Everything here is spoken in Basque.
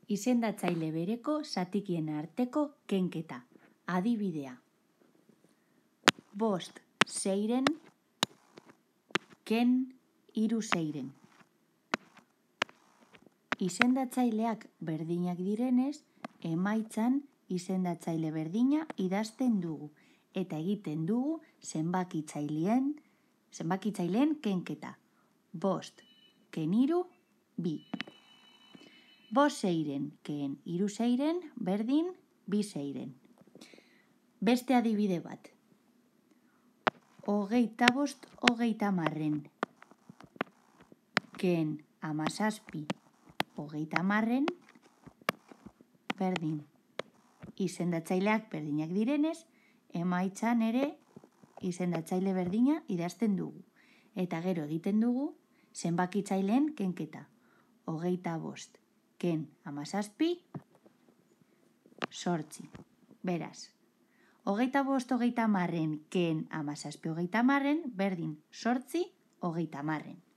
Izendatzaile bereko zatikien arteko kenketa. Adibidea. 5 6 ken 3 6. Izendatzaileak berdinak direnez, emaitzan izendatzaile berdina idazten dugu eta egiten dugu zenbakitzaileen kenketa. 5 ken 3 2. 5 6 ken 3 6 berdin 2 6. Beste adibide bat. 25 30 ken 17 30 berdin. Izendatzaileak berdinak direnez, emaitzan ere izendatzaile berdina idazten dugu. Eta gero egiten dugu zenbakitzaileen kenketa. 25 ken 17 8. Beraz, 25 30 ken 17 30 berdin 8 30.